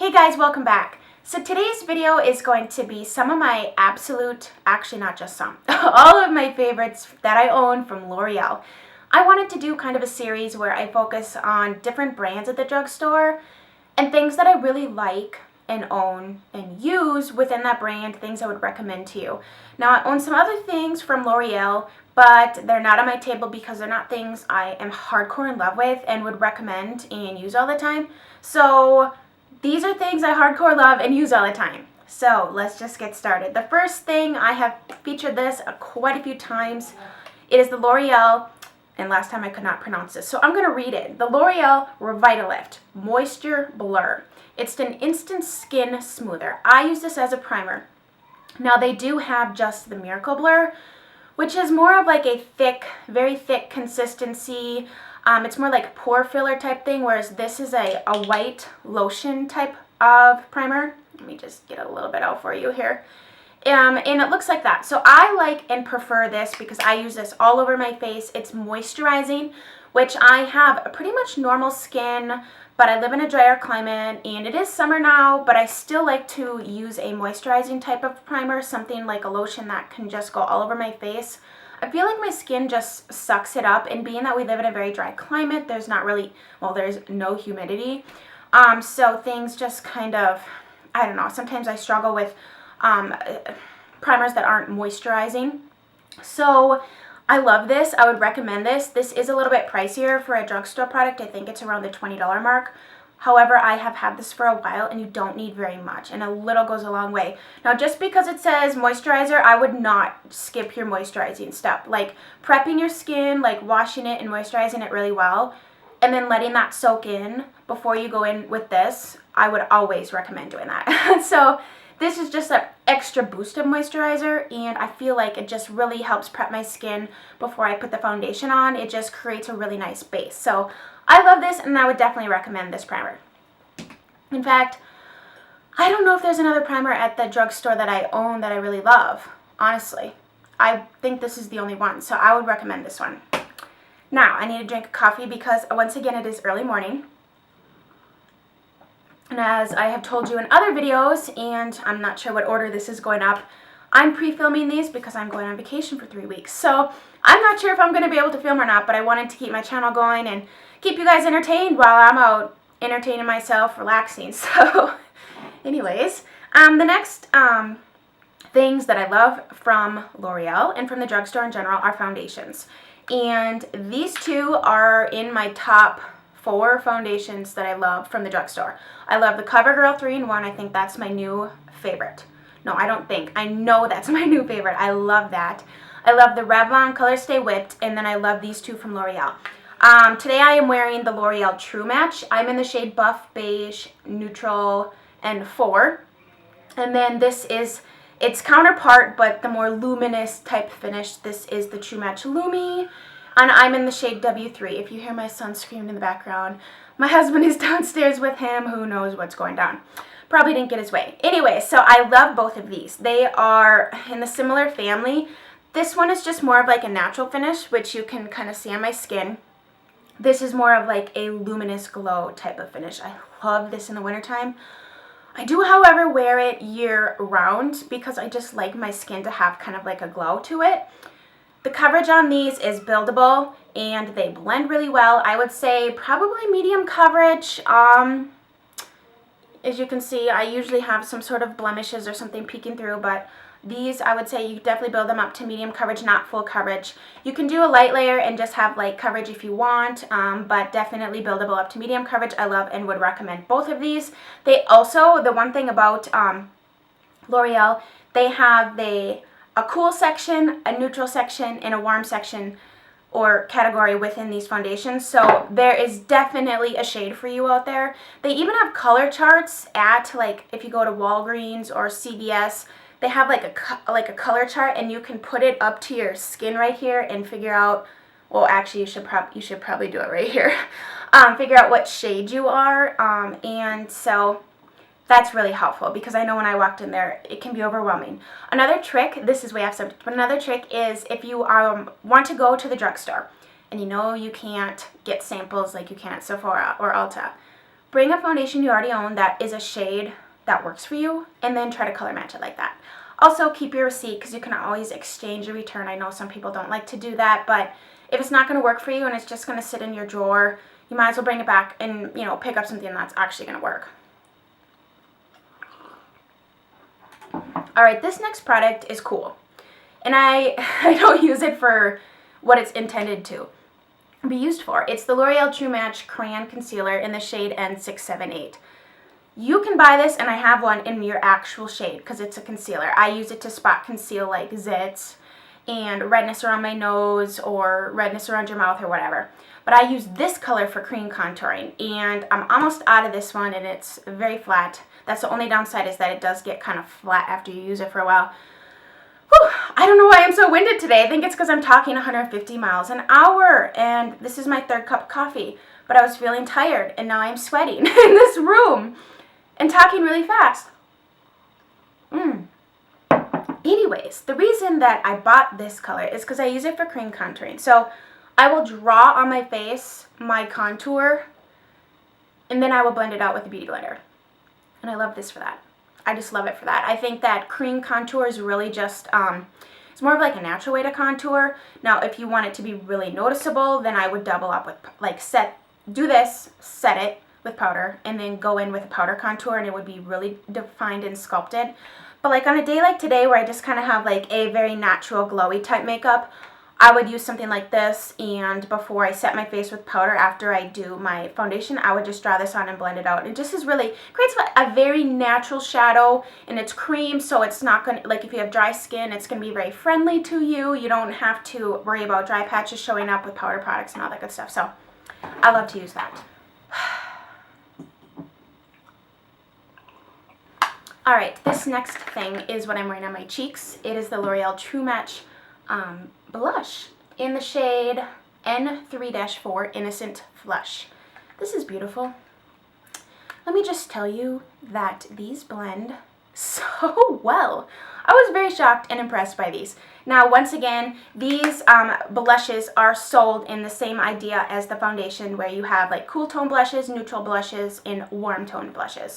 Hey guys, welcome back. So today's video is going to be some of my actually not just some, all of my favorites that I own from L'Oreal. I wanted to do kind of a series where I focus on different brands at the drugstore and things that I really like and own and use within that brand, things I would recommend to you. Now I own some other things from L'Oreal, but they're not on my table because they're not things I am hardcore in love with and would recommend and use all the time. So these are things I hardcore love and use all the time. So let's just get started. The first thing, I have featured this quite a few times. It is the L'Oreal, and last time I could not pronounce this, so I'm going to read it. The L'Oreal Revitalift Moisture Blur. It's an instant skin smoother. I use this as a primer. Now they do have just the Miracle Blur, which is more of like a thick, very thick consistency. It's more like pore filler type thing, whereas this is a white lotion type of primer. Let me just get a little bit out for you here. And it looks like that. So I like and prefer this because I use this all over my face. It's moisturizing, which I have pretty much normal skin, but I live in a drier climate and it is summer now, but I still like to use a moisturizing type of primer, something like a lotion that can just go all over my face. I feel like my skin just sucks it up, and being that we live in a very dry climate, there's not really, well, there's no humidity. So things just kind of, I don't know, sometimes I struggle with primers that aren't moisturizing. So I love this. I would recommend this. This is a little bit pricier for a drugstore product. I think it's around the $20 mark. However, I have had this for a while and you don't need very much, and a little goes a long way. Now, just because it says moisturizer, I would not skip your moisturizing step. Like prepping your skin, like washing it and moisturizing it really well, and then letting that soak in before you go in with this, I would always recommend doing that. So this is just an extra boost of moisturizer, and I feel like it just really helps prep my skin before I put the foundation on. It just creates a really nice base. So I love this, and I would definitely recommend this primer. In fact, I don't know if there's another primer at the drugstore that I own that I really love, honestly. I think this is the only one, so I would recommend this one. Now, I need to drink coffee because, once again, it is early morning. And as I have told you in other videos, and I'm not sure what order this is going up, I'm pre-filming these because I'm going on vacation for 3 weeks. So I'm not sure if I'm going to be able to film or not, but I wanted to keep my channel going and keep you guys entertained while I'm out entertaining myself, relaxing. So anyways, the next things that I love from L'Oreal and from the drugstore in general are foundations. And these two are in my top 4 foundations that I love from the drugstore. I love the CoverGirl 3-in-1. I think that's my new favorite. No, I don't think. I know that's my new favorite. I love that. I love the Revlon Color Stay Whipped, and then I love these two from L'Oreal. Today I am wearing the L'Oreal True Match. I'm in the shade Buff, Beige, Neutral, and 4. And then this is its counterpart, but the more luminous type finish. This is the True Match Lumi, and I'm in the shade W3. If you hear my son screaming in the background, my husband is downstairs with him. Who knows what's going down. Probably didn't get his way. Anyway, so I love both of these. They are in the similar family. This one is just more of like a natural finish, which you can kind of see on my skin. This is more of like a luminous glow type of finish. I love this in the wintertime. I do, however, wear it year round because I just like my skin to have kind of like a glow to it. The coverage on these is buildable and they blend really well. I would say probably medium coverage. As you can see, I usually have some sort of blemishes or something peeking through, but these, I would say you definitely build them up to medium coverage, not full coverage. You can do a light layer and just have light coverage if you want, but definitely buildable up to medium coverage. I love and would recommend both of these. They also, the one thing about L'Oreal, they have a cool section, a neutral section, and a warm section or category within these foundations, so there is definitely a shade for you out there. They even have color charts at, like, if you go to Walgreens or CVS, they have like a color chart, and you can put it up to your skin right here and figure out, well, actually you should probably do it right here. Figure out what shade you are, and so that's really helpful because I know when I walked in there, it can be overwhelming. Another trick, this is way off subject, but another trick is if you want to go to the drugstore and you know you can't get samples like you can at Sephora or Ulta, bring a foundation you already own that is a shade that works for you, and then try to color match it like that. Also, keep your receipt because you can always exchange a return. I know some people don't like to do that, but if it's not going to work for you and it's just going to sit in your drawer, you might as well bring it back and, you know, pick up something that's actually going to work. All right, this next product is cool, and I don't use it for what it's intended to be used for. It's the L'Oreal True Match Crayon Concealer in the shade N678. You can buy this, and I have one in your actual shade because it's a concealer. I use it to spot conceal like zits and redness around my nose or redness around your mouth or whatever. But I use this color for cream contouring, and I'm almost out of this one, and it's very flat. That's the only downside, is that it does get kind of flat after you use it for a while. Whew, I don't know why I'm so winded today. I think it's because I'm talking 150 miles an hour, and this is my 3rd cup of coffee. But I was feeling tired, and now I'm sweating in this room and talking really fast. Anyways, the reason that I bought this color is because I use it for cream contouring. So I will draw on my face my contour, and then I will blend it out with a beauty blender. And I love this for that. I just love it for that. I think that cream contour is really just, it's more of like a natural way to contour. Now, if you want it to be really noticeable, then I would double up with, like, do this, set it with powder, and then go in with a powder contour, and it would be really defined and sculpted. But like on a day like today where I just kind of have like a very natural glowy type makeup, I would use something like this, and before I set my face with powder, after I do my foundation, I would just draw this on and blend it out. It just is really, creates a very natural shadow, and it's cream, so it's not going to, like if you have dry skin, it's going to be very friendly to you. You don't have to worry about dry patches showing up with powder products and all that good stuff. So I love to use that. Alright, this next thing is what I'm wearing on my cheeks. It is the L'Oreal True Match blush in the shade N3-4 Innocent Flush. This is beautiful. Let me just tell you that these blend so well. I was very shocked and impressed by these. Now, once again, these blushes are sold in the same idea as the foundation, where you have like cool tone blushes, neutral blushes, and warm tone blushes.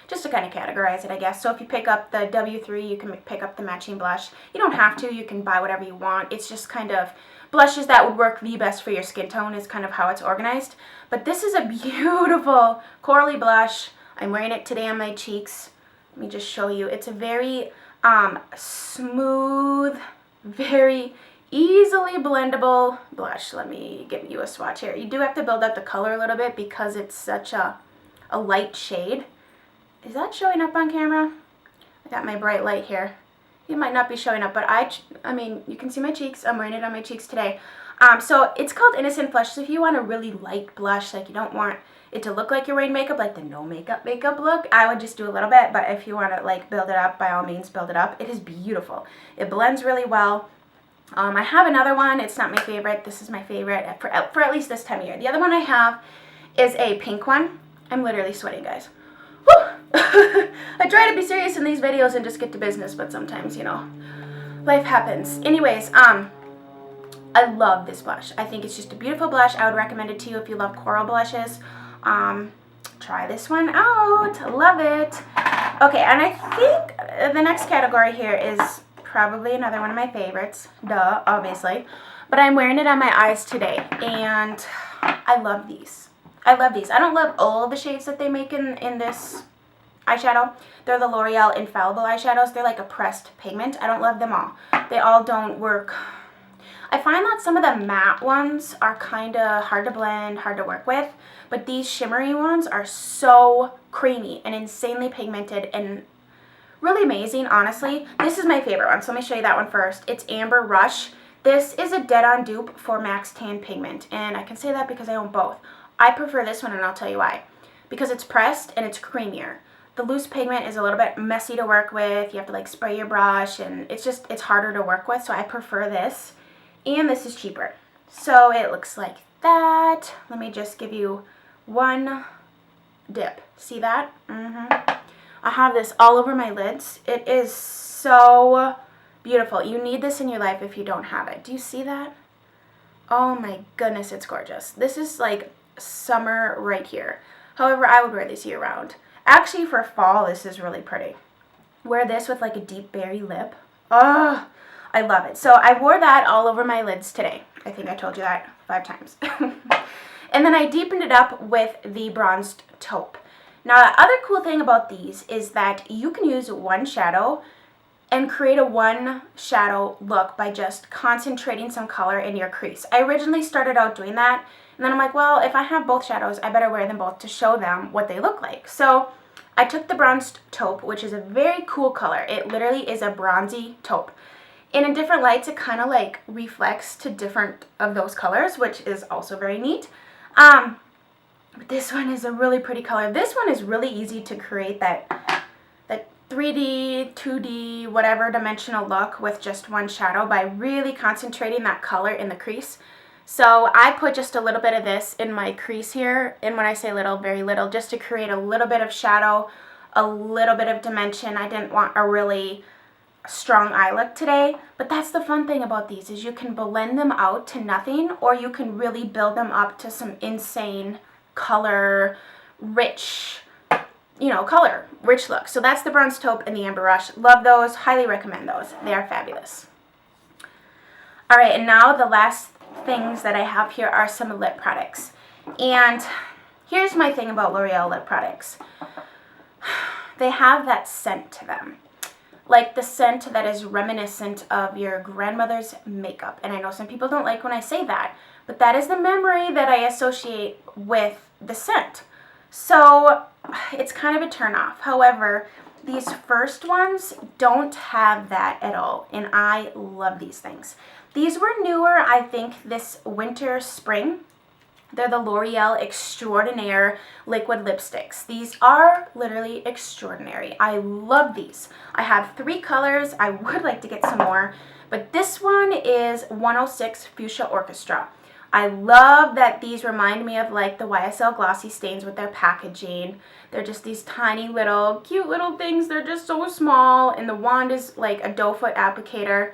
Just to kind of categorize it, I guess. So if you pick up the W3, you can pick up the matching blush. You don't have to. You can buy whatever you want. It's just kind of blushes that would work the best for your skin tone is kind of how it's organized. But this is a beautiful corally blush. I'm wearing it today on my cheeks. Let me just show you. It's a very smooth, very easily blendable blush. Let me give you a swatch here. You do have to build up the color a little bit because it's such a light shade. Is that showing up on camera? I got my bright light here. It might not be showing up, but I mean, you can see my cheeks. I'm wearing it on my cheeks today. So it's called Innocent Flush. So if you want a really light blush, like you don't want it to look like you're wearing makeup, like the no makeup look, I would just do a little bit. But if you want to like build it up, by all means, build it up. It is beautiful. It blends really well. I have another one. It's not my favorite. This is my favorite for at least this time of year. The other one I have is a pink one. I'm literally sweating, guys. Whew. I try to be serious in these videos and just get to business, but sometimes, you know, life happens. Anyways, I love this blush. I think it's just a beautiful blush. I would recommend it to you if you love coral blushes. Try this one out. Love it. Okay, and I think the next category here is probably another one of my favorites. Duh, obviously. But I'm wearing it on my eyes today, and I love these. I love these. I don't love all of the shades that they make in this eyeshadow. They're the L'Oreal Infallible eyeshadows. They're like a pressed pigment. I don't love them all. They all don't work. I find that some of the matte ones are kind of hard to blend, hard to work with, but these shimmery ones are so creamy and insanely pigmented and really amazing, honestly. This is my favorite one, so let me show you that one first. It's Amber Rush. This is a dead-on dupe for Max Tan Pigment, and I can say that because I own both. I prefer this one, and I'll tell you why. Because it's pressed and it's creamier. The loose pigment is a little bit messy to work with. You have to like spray your brush, and it's harder to work with, so I prefer this. And this is cheaper. So it looks like that. Let me just give you one dip. See that? I have this all over my lids. It is so beautiful. You need this in your life if you don't have it. Do you see that? Oh my goodness, it's gorgeous. This is like summer right here. However, I would wear this year round. Actually, for fall, this is really pretty. Wear this with like a deep berry lip. Oh, I love it. So I wore that all over my lids today. I think I told you that 5 times. And then I deepened it up with the bronzed taupe. Now, the other cool thing about these is that you can use one shadow and create a one shadow look by just concentrating some color in your crease. I originally started out doing that, and then I'm like, well, if I have both shadows, I better wear them both to show them what they look like. So I took the bronzed taupe, which is a very cool color. It literally is a bronzy taupe. And in different lights, it kind of like reflects to different of those colors, which is also very neat. But this one is a really pretty color. This one is really easy to create that 3D, 2D, whatever dimensional look with just one shadow by really concentrating that color in the crease. So I put just a little bit of this in my crease here, and when I say little, very little, just to create a little bit of shadow, a little bit of dimension. I didn't want a really strong eye look today, but that's the fun thing about these is you can blend them out to nothing, or you can really build them up to some insane color, rich, color, rich look. So that's the bronze taupe and the amber rush. Love those, highly recommend those. They are fabulous. All right, and now the last things that I have here are some lip products. And here's my thing about L'Oreal lip products. They have that scent to them. Like the scent that is reminiscent of your grandmother's makeup. And I know some people don't like when I say that, but that is the memory that I associate with the scent. So it's kind of a turnoff. However, these first ones don't have that at all, and I love these things. These were newer, I think, this winter, spring. They're the L'Oreal Extraordinaire liquid lipsticks. These are literally extraordinary. I love these. I have 3 colors. I would like to get some more, but this one is 106 Fuchsia Orchestra. I love that these remind me of like the YSL glossy stains with their packaging. They're just these tiny little, cute little things. They're just so small, and the wand is like a doe foot applicator.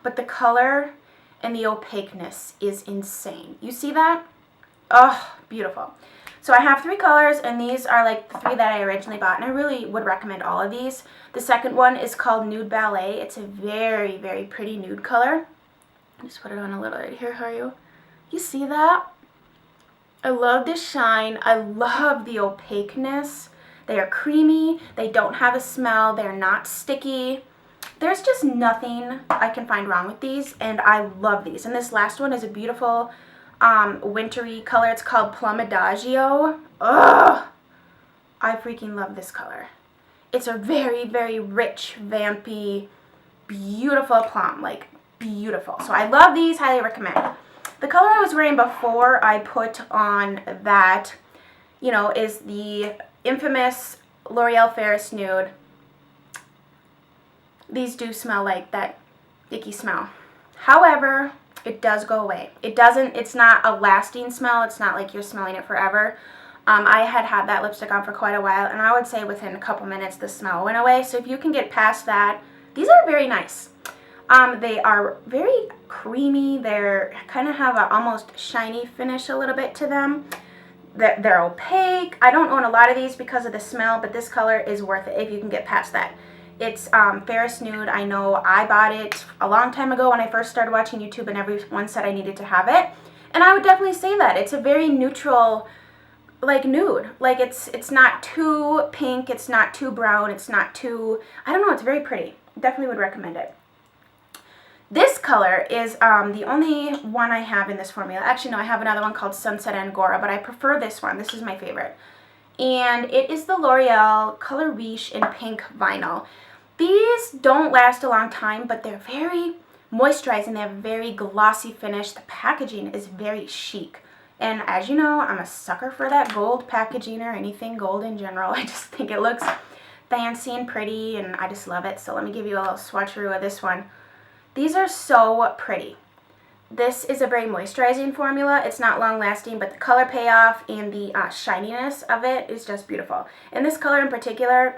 But the color and the opaqueness is insane. You see that? Oh, beautiful. So I have 3 colors, and these are like the 3 that I originally bought, and I really would recommend all of these. The second one is called Nude Ballet. It's a very, very pretty nude color. Just put it on a little right here for you. You see that? I love the shine. I love the opaqueness. They are creamy. They don't have a smell. They're not sticky. There's just nothing I can find wrong with these, and I love these. And this last one is a beautiful wintry color. It's called Plum Adagio. Ugh! I freaking love this color. It's a very, very rich, vampy, beautiful plum. Like, beautiful. So I love these, highly recommend. The color I was wearing before I put on that, is the infamous L'Oreal Fairest Nude. These do smell like that icky smell. However, it does go away. It's not a lasting smell. It's not like you're smelling it forever. I had that lipstick on for quite a while, and I would say within a couple minutes the smell went away. So if you can get past that, these are very nice. They are very creamy. They're kind of have an almost shiny finish a little bit to them. They're opaque. I don't own a lot of these because of the smell, but this color is worth it if you can get past that. It's Fairest Nude. I know I bought it a long time ago when I first started watching YouTube, and everyone said I needed to have it. And I would definitely say that. It's a very neutral, like, nude. Like, it's not too pink. It's not too brown. It's not too, I don't know, it's very pretty. Definitely would recommend it. This color is the only one I have in this formula. Actually, no, I have another one called Sunset Angora, but I prefer this one. This is my favorite. And it is the L'Oreal Color Riche in Pink Vinyl. These don't last a long time, but they're very moisturizing. They have a very glossy finish. The packaging is very chic. And as you know, I'm a sucker for that gold packaging or anything gold in general. I just think it looks fancy and pretty, and I just love it. So let me give you a little swatcheroo of this one. These are so pretty. This is a very moisturizing formula. It's not long lasting, but the color payoff and the shininess of it is just beautiful. And this color in particular,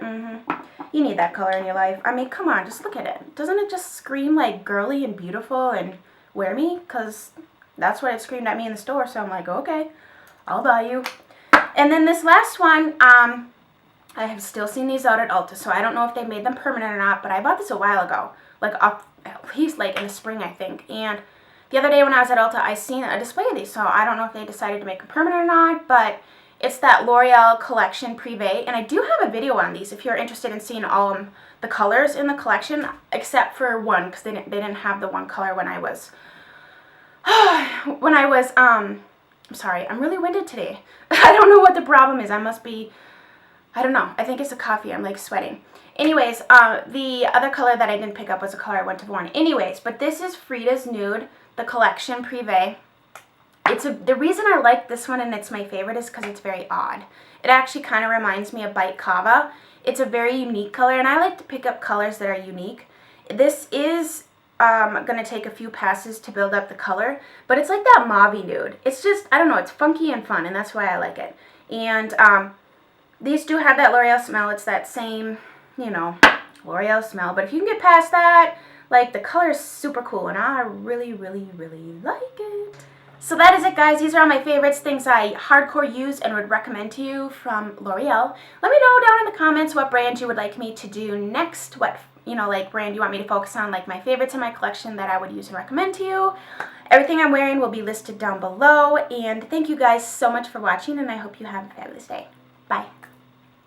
you need that color in your life. I mean, come on, just look at it. Doesn't it just scream like girly and beautiful and wear me? Because that's what it screamed at me in the store. So I'm like, okay, I'll buy you. And then this last one, I have still seen these out at Ulta, so I don't know if they made them permanent or not, but I bought this a while ago, like at least like in the spring, I think. And the other day when I was at Ulta, I seen a display of these, so I don't know if they decided to make them permanent or not, but it's that L'Oreal Collection Privé, and I do have a video on these if you're interested in seeing all the colors in the collection, except for one, because they didn't have the one color when I was, I'm sorry, I'm really winded today. I don't know what the problem is. I must be, I don't know. I think it's the coffee. I'm like sweating. Anyways, the other color that I didn't pick up was a color I went to warn. Anyways, but this is Frida's Nude, the Collection Privé. The reason I like this one and it's my favorite is because it's very odd. It actually kind of reminds me of Bite Kava. It's a very unique color, and I like to pick up colors that are unique. This is going to take a few passes to build up the color, but it's like that mauve nude. It's just, I don't know, it's funky and fun, and that's why I like it. And these do have that L'Oreal smell. It's that same, you know, L'Oreal smell, but if you can get past that, like, the color is super cool, and I really, really, really like it. So that is it, guys. These are all my favorites, things I hardcore use and would recommend to you from L'Oreal. Let me know down in the comments what brand you would like me to do next, what, you know, like, brand you want me to focus on, like my favorites in my collection that I would use and recommend to you. Everything I'm wearing will be listed down below, and thank you guys so much for watching, and I hope you have a fabulous day. Bye.